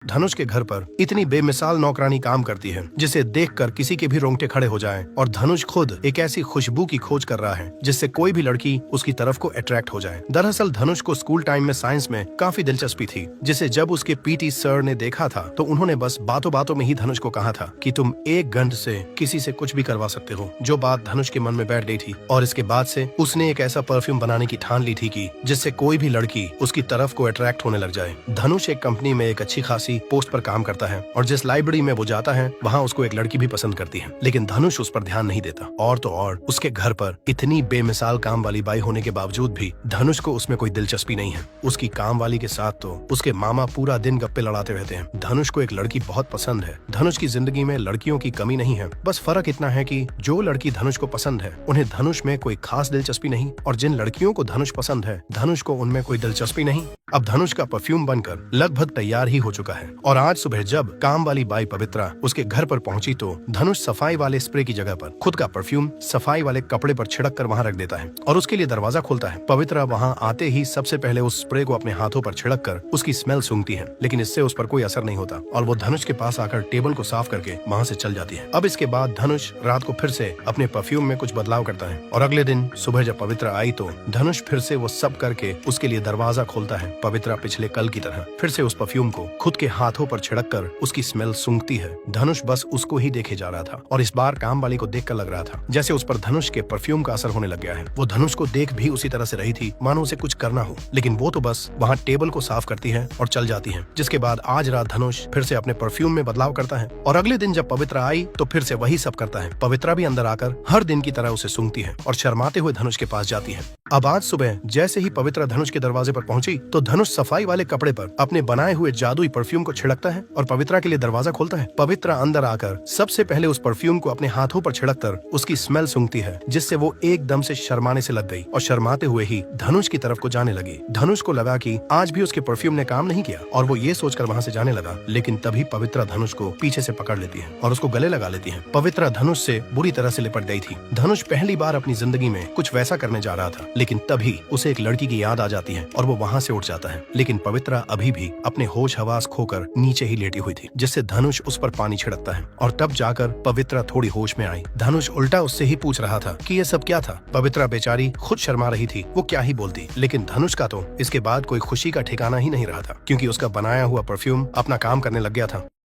धनुष के घर पर इतनी बेमिसाल नौकरानी काम करती है जिसे देखकर किसी के भी रोंगटे खड़े हो जाएं और धनुष खुद एक ऐसी खुशबू की खोज कर रहा है जिससे कोई भी लड़की उसकी तरफ को अट्रैक्ट हो जाए। दरअसल धनुष को स्कूल टाइम में साइंस में काफी दिलचस्पी थी, जिसे जब उसके पीटी सर ने देखा था तो उन्होंने बस बातों बातों में ही धनुष को कहा था कि तुम एक गंध से किसी से कुछ भी करवा सकते हो। जो बात धनुष के मन में बैठ गई थी और इसके बाद से उसने एक ऐसा परफ्यूम बनाने की ठान ली थी कि जिससे कोई भी लड़की उसकी तरफ को अट्रैक्ट होने लग जाए। धनुष एक कंपनी में एक अच्छी खासी पोस्ट पर काम करता है और जिस लाइब्रेरी में वो जाता है वहाँ उसको एक लड़की भी पसंद करती है, लेकिन धनुष उस पर ध्यान नहीं देता। और तो और उसके घर पर इतनी बेमिसाल काम वाली बाई होने के बावजूद भी धनुष को उसमें कोई दिलचस्पी नहीं है। उसकी काम वाली के साथ तो उसके मामा पूरा दिन गप्पे लड़ाते रहते हैं। धनुष को एक लड़की बहुत पसंद है। धनुष की जिंदगी में लड़कियों की कमी नहीं है, बस फर्क इतना है कि जो लड़की धनुष को पसंद है उन्हें धनुष में कोई खास दिलचस्पी नहीं, और जिन लड़कियों को धनुष पसंद है धनुष को उनमें कोई दिलचस्पी नहीं। अब धनुष का परफ्यूम बनकर लगभग तैयार ही हो चुका है और आज सुबह जब काम वाली बाई पवित्रा उसके घर पर पहुंची तो धनुष सफाई वाले स्प्रे की जगह पर खुद का परफ्यूम सफाई वाले कपड़े पर छिड़क कर वहां रख देता है और उसके लिए दरवाजा खोलता है। पवित्रा वहां आते ही सबसे पहले उस स्प्रे को अपने हाथों पर छिड़क कर उसकी स्मेल सूंघती है, लेकिन इससे उस पर कोई असर नहीं होता और वो धनुष के पास आकर टेबल को साफ करके वहाँ से चल जाती है। अब इसके बाद धनुष रात को फिर से अपने परफ्यूम में कुछ बदलाव करता है और अगले दिन सुबह जब पवित्रा आई तो धनुष फिर से वो सब करके उसके लिए दरवाजा खोलता है। पवित्रा पिछले कल की तरह फिर से उस परफ्यूम को खुद के हाथों पर छिड़क कर उसकी स्मेल सूंघती है। धनुष बस उसको ही देखे जा रहा था और इस बार काम वाली को देखकर लग रहा था जैसे उस पर धनुष के परफ्यूम का असर होने लग गया है। वो धनुष को देख भी उसी तरह से रही थी मानो उसे कुछ करना हो, लेकिन वो तो बस वहाँ टेबल को साफ करती है और चल जाती है। जिसके बाद आज रात धनुष फिर से अपने परफ्यूम में बदलाव करता है और अगले दिन जब पवित्रा आई तो फिर से वही सब करता है। पवित्रा भी अंदर आकर हर दिन की तरह उसे सूंघती है और शर्माते हुए धनुष के पास जाती है। अब आज सुबह जैसे ही पवित्रा धनुष के दरवाजे पर पहुंची तो धनुष सफाई वाले कपड़े पर अपने बनाए हुए जादुई परफ्यूम को छिड़कता है और पवित्रा के लिए दरवाजा खोलता है। पवित्रा अंदर आकर सबसे पहले उस परफ्यूम को अपने हाथों पर छिड़ककर उसकी स्मेल सूंघती है, जिससे वो एकदम से शर्माने से लग गई और शर्माते हुए ही धनुष की तरफ को जाने लगी। धनुष को लगा कि आज भी उसके परफ्यूम ने काम नहीं किया और वो ये सोचकर वहाँ से जाने लगा, लेकिन तभी पवित्रा धनुष को पीछे से पकड़ लेती है और उसको गले लगा लेती है। पवित्रा धनुष से बुरी तरह से लिपट गई थी। धनुष पहली बार अपनी जिंदगी में कुछ वैसा करने जा रहा था, लेकिन तभी उसे एक लड़की की याद आ जाती है और वो वहाँ से उठ जाता है, लेकिन पवित्रा अभी भी अपने होश हवास खोकर नीचे ही लेटी हुई थी, जिससे धनुष उस पर पानी छिड़कता है और तब जाकर पवित्रा थोड़ी होश में आई। धनुष उल्टा उससे ही पूछ रहा था कि ये सब क्या था। पवित्रा बेचारी खुद शर्मा रही थी, वो क्या ही बोलती, लेकिन धनुष का तो इसके बाद कोई खुशी का ठिकाना ही नहीं रहा था, क्योंकि उसका बनाया हुआ परफ्यूम अपना काम करने लग गया था।